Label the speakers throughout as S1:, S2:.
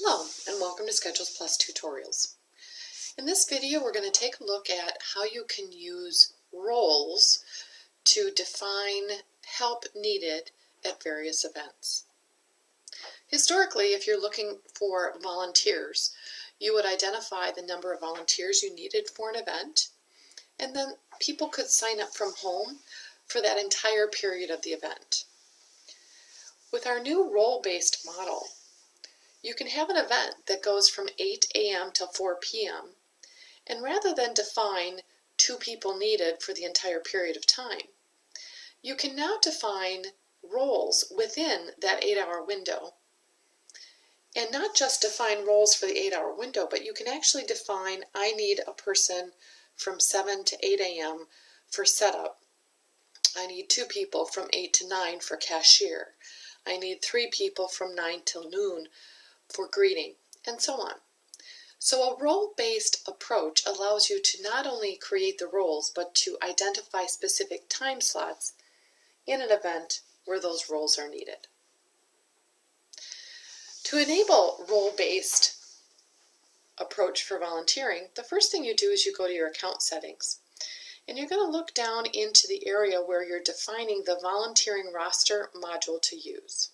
S1: Hello, and welcome to Schedules Plus Tutorials. In this video, we're going to take a look at how you can use roles to define help needed at various events. Historically, if you're looking for volunteers, you would identify the number of volunteers you needed for an event, and then people could sign up from home for that entire period of the event. With our new role-based model, you can have an event that goes from 8 a.m. till 4 p.m. and rather than define 2 people needed for the entire period of time, you can now define roles within that 8-hour window. And not just define roles for the 8-hour window, but you can actually define, I need a person from 7 to 8 a.m. for setup. I need 2 people from 8 to 9 for cashier. I need 3 people from 9 till noon for greeting, and so on. So a role-based approach allows you to not only create the roles, but to identify specific time slots in an event where those roles are needed. To enable role-based approach for volunteering, the first thing you do is you go to your account settings, and you're going to look down into the area where you're defining the volunteering roster module to use.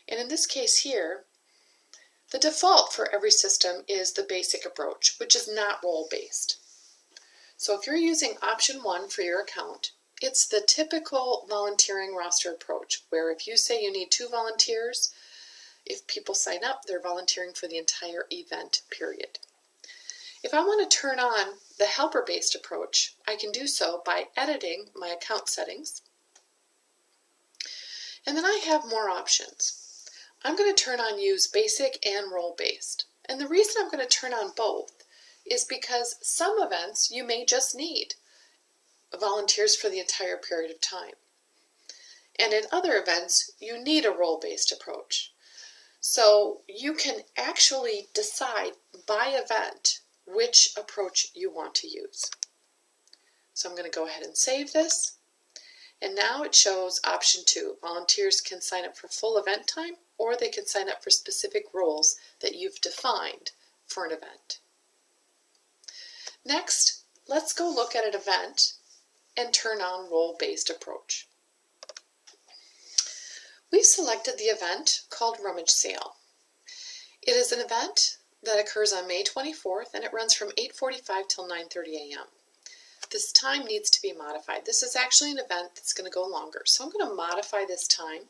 S1: And in this case here, the default for every system is the basic approach, which is not role-based. So if you're using option 1 for your account, it's the typical volunteering roster approach, where if you say you need 2 volunteers, if people sign up, they're volunteering for the entire event period. If I want to turn on the helper-based approach, I can do so by editing my account settings, and then I have more options. I'm going to turn on use basic and role-based. And the reason I'm going to turn on both is because some events you may just need volunteers for the entire period of time. And in other events, you need a role-based approach. So you can actually decide by event which approach you want to use. So I'm going to go ahead and save this. And now it shows option 2. Volunteers can sign up for full event time, or they can sign up for specific roles that you've defined for an event. Next, let's go look at an event and turn on role-based approach. We've selected the event called Rummage Sale. It is an event that occurs on May 24th, and it runs from 8:45 till 9:30 a.m. This time needs to be modified. This is actually an event that's going to go longer, so I'm going to modify this time,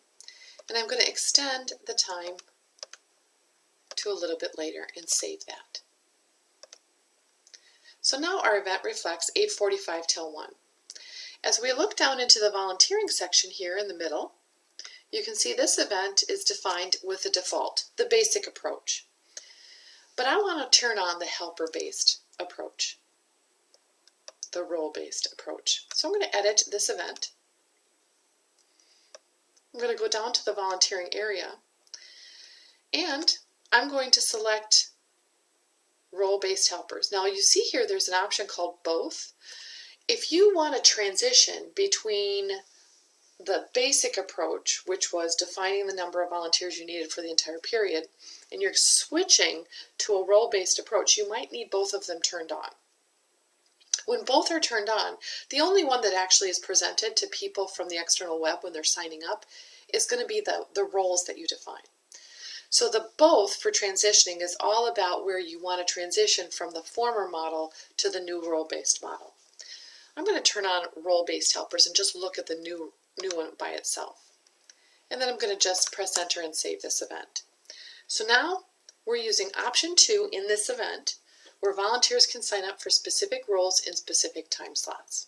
S1: and I'm going to extend the time to a little bit later and save that. So now our event reflects 8:45 till 1. As we look down into the volunteering section here in the middle, you can see this event is defined with the default, the basic approach. But I want to turn on the helper-based approach, the role-based approach. So I'm going to edit this event. I'm going to go down to the volunteering area, and I'm going to select role-based helpers. Now you see here there's an option called both. If you want to transition between the basic approach, which was defining the number of volunteers you needed for the entire period, and you're switching to a role-based approach, you might need both of them turned on. When both are turned on, the only one that actually is presented to people from the external web when they're signing up is going to be the roles that you define. So the both for transitioning is all about where you want to transition from the former model to the new role-based model. I'm going to turn on role-based helpers and just look at the new one by itself. And then I'm going to just press enter and save this event. So now we're using option 2 in this event, where volunteers can sign up for specific roles in specific time slots.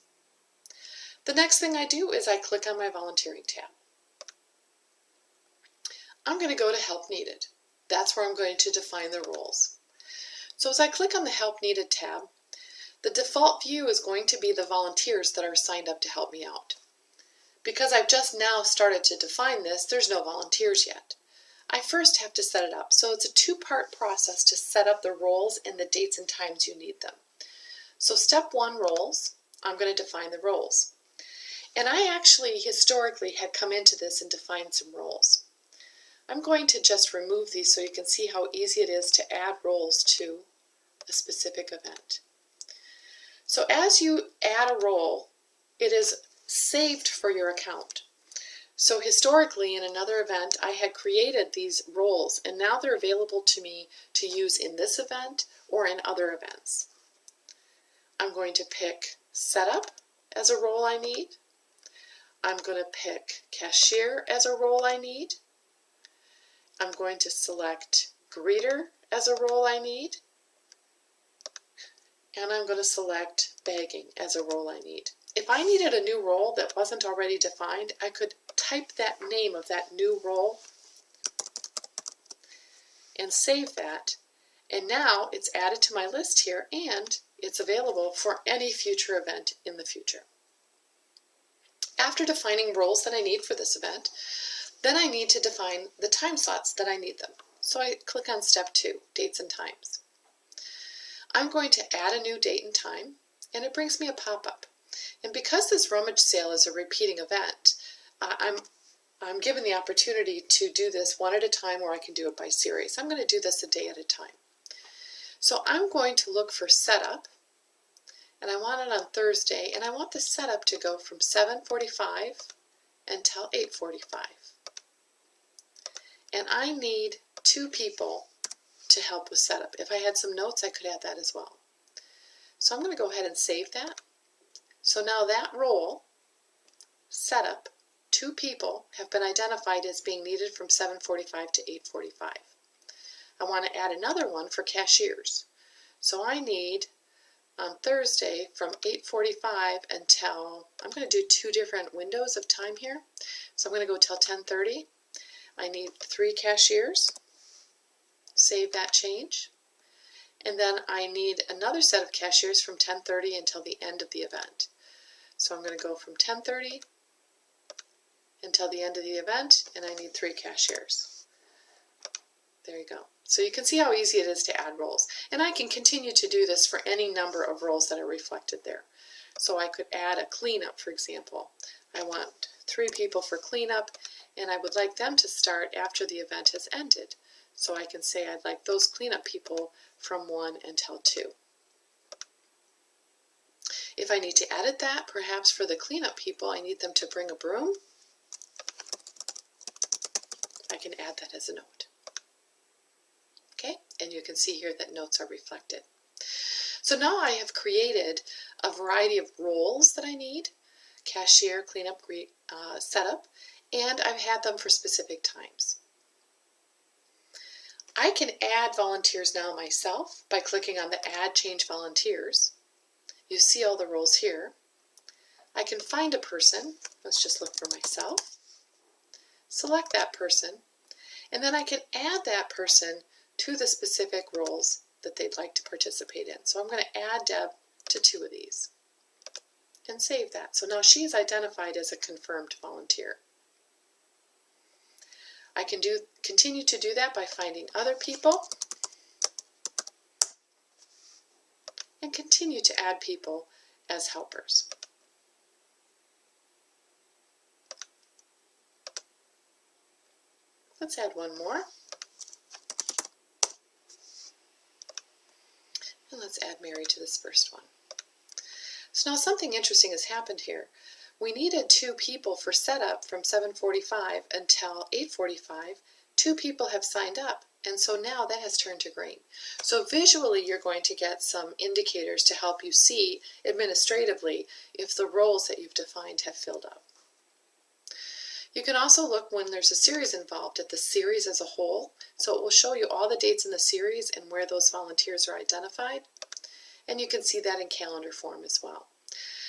S1: The next thing I do is I click on my volunteering tab. I'm going to go to Help Needed. That's where I'm going to define the roles. So as I click on the Help Needed tab, the default view is going to be the volunteers that are signed up to help me out. Because I've just now started to define this, there's no volunteers yet. I first have to set it up. So it's a 2-part process to set up the roles and the dates and times you need them. So step 1, roles. I'm going to define the roles. And I actually historically had come into this and defined some roles. I'm going to just remove these so you can see how easy it is to add roles to a specific event. So as you add a role, it is saved for your account. So historically, in another event, I had created these roles, and now they're available to me to use in this event or in other events. I'm going to pick Setup as a role I need. I'm going to pick Cashier as a role I need. I'm going to select Greeter as a role I need. And I'm going to select Bagging as a role I need. If I needed a new role that wasn't already defined, I could type that name of that new role and save that. And now it's added to my list here, and it's available for any future event in the future. After defining roles that I need for this event, then I need to define the time slots that I need them. So I click on step 2, dates and times. I'm going to add a new date and time, and it brings me a pop-up. And because this rummage sale is a repeating event, I'm given the opportunity to do this one at a time, or I can do it by series. I'm going to do this a day at a time. So I'm going to look for setup, and I want it on Thursday, and I want the setup to go from 7:45 until 8:45. And I need 2 people to help with setup. If I had some notes, I could add that as well. So I'm going to go ahead and save that. So now that role, setup, 2 people have been identified as being needed from 7:45 to 8:45. I want to add another one for cashiers. So I need on Thursday from 8:45 until, I'm going to do 2 different windows of time here. So I'm going to go till 10:30. I need 3 cashiers. Save that change. And then I need another set of cashiers from 10:30 until the end of the event. So I'm going to go from 10:30 until the end of the event, and I need 3 cashiers. There you go. So you can see how easy it is to add roles. And I can continue to do this for any number of roles that are reflected there. So I could add a cleanup, for example. I want 3 people for cleanup, and I would like them to start after the event has ended. So I can say I'd like those cleanup people from 1 until 2. If I need to edit that, perhaps for the cleanup people, I need them to bring a broom. I can add that as a note. Okay, and you can see here that notes are reflected. So now I have created a variety of roles that I need: cashier, cleanup, setup, and I've had them for specific times. I can add volunteers now myself by clicking on the Add Change Volunteers. You see all the roles here. I can find a person. Let's just look for myself. Select that person, and then I can add that person to the specific roles that they'd like to participate in. So I'm going to add Deb to 2 of these and save that. So now she is identified as a confirmed volunteer. I can continue to do that by finding other people and continue to add people as helpers. Let's add one more. And let's add Mary to this first one. So now something interesting has happened here. We needed 2 people for setup from 7:45 until 8:45. 2 people have signed up, and so now that has turned to green. So visually you're going to get some indicators to help you see administratively if the roles that you've defined have filled up. You can also look when there's a series involved at the series as a whole. So it will show you all the dates in the series and where those volunteers are identified. And you can see that in calendar form as well.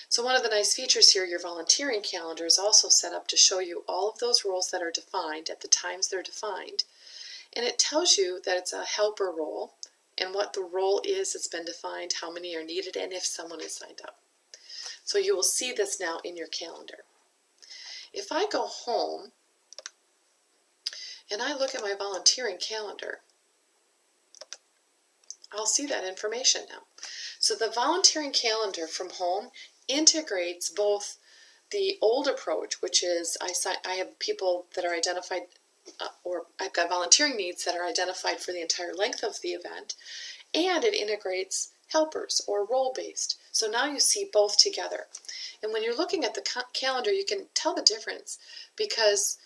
S1: So one of the nice features here, your volunteering calendar is also set up to show you all of those roles that are defined at the times they're defined. And it tells you that it's a helper role and what the role is that's been defined, how many are needed, and if someone is signed up. So you will see this now in your calendar. If I go home and I look at my volunteering calendar, I'll see that information now. So the volunteering calendar from home integrates both the old approach, which is I have people that are identified or I've got volunteering needs that are identified for the entire length of the event, and it integrates helpers or role-based. So now you see both together. And when you're looking at the calendar, you can tell the difference because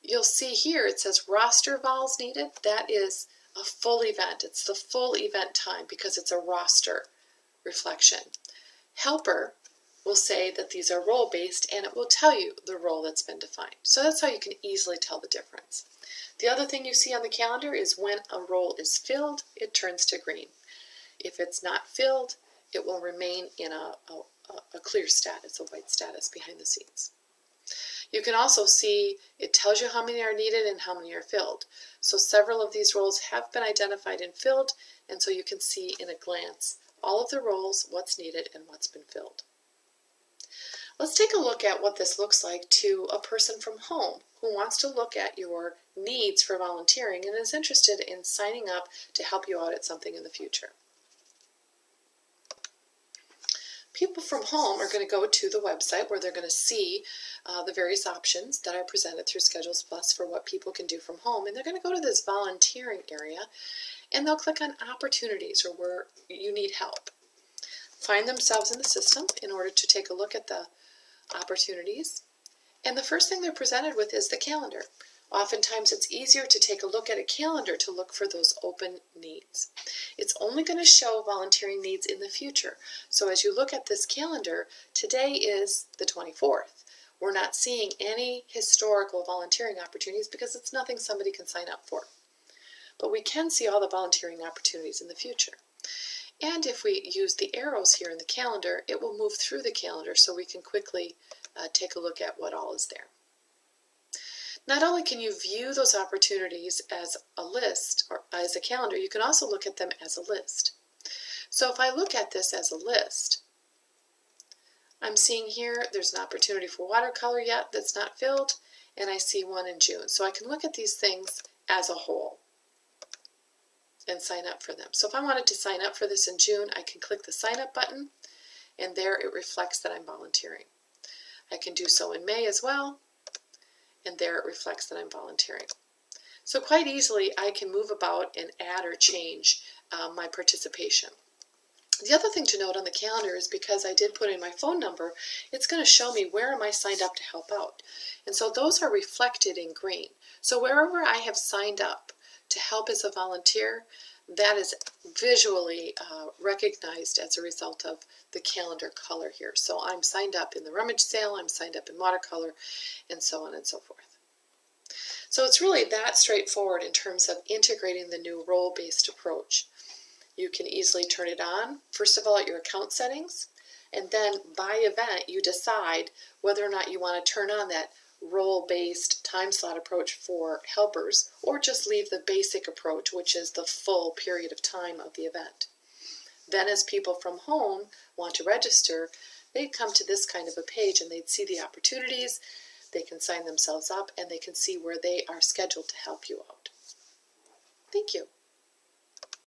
S1: you'll see here it says roster vols needed. That is a full event. It's the full event time because it's a roster reflection. Helper will say that these are role-based, and it will tell you the role that's been defined. So that's how you can easily tell the difference. The other thing you see on the calendar is when a role is filled, it turns to green. If it's not filled, it will remain in a clear status, a white status behind the scenes. You can also see it tells you how many are needed and how many are filled. So several of these roles have been identified and filled, and so you can see in a glance all of the roles, what's needed, and what's been filled. Let's take a look at what this looks like to a person from home who wants to look at your needs for volunteering and is interested in signing up to help you out at something in the future. People from home are going to go to the website where they're going to see the various options that are presented through Schedules Plus for what people can do from home. And they're going to go to this volunteering area and they'll click on opportunities or where you need help. Find themselves in the system in order to take a look at the opportunities. And the first thing they're presented with is the calendar. Oftentimes it's easier to take a look at a calendar to look for those open needs. It's only going to show volunteering needs in the future. So as you look at this calendar, today is the 24th. We're not seeing any historical volunteering opportunities because it's nothing somebody can sign up for. But we can see all the volunteering opportunities in the future. And if we use the arrows here in the calendar, it will move through the calendar so we can quickly take a look at what all is there. Not only can you view those opportunities as a list or as a calendar, you can also look at them as a list. So if I look at this as a list, I'm seeing here there's an opportunity for watercolor yet that's not filled, and I see one in June. So I can look at these things as a whole and sign up for them. So if I wanted to sign up for this in June, I can click the sign up button, and there it reflects that I'm volunteering. I can do so in May as well, and there it reflects that I'm volunteering. So quite easily I can move about and add or change my participation. The other thing to note on the calendar is because I did put in my phone number, it's going to show me where am I signed up to help out. And so those are reflected in green. So wherever I have signed up to help as a volunteer, that is visually recognized as a result of the calendar color here. So I'm signed up in the rummage sale, I'm signed up in watercolor, and so on and so forth. So it's really that straightforward in terms of integrating the new role-based approach. You can easily turn it on, first of all at your account settings, and then by event you decide whether or not you want to turn on that role-based time slot approach for helpers, or just leave the basic approach, which is the full period of time of the event. Then as people from home want to register, they'd come to this kind of a page and they'd see the opportunities, they can sign themselves up, and they can see where they are scheduled to help you out. Thank you.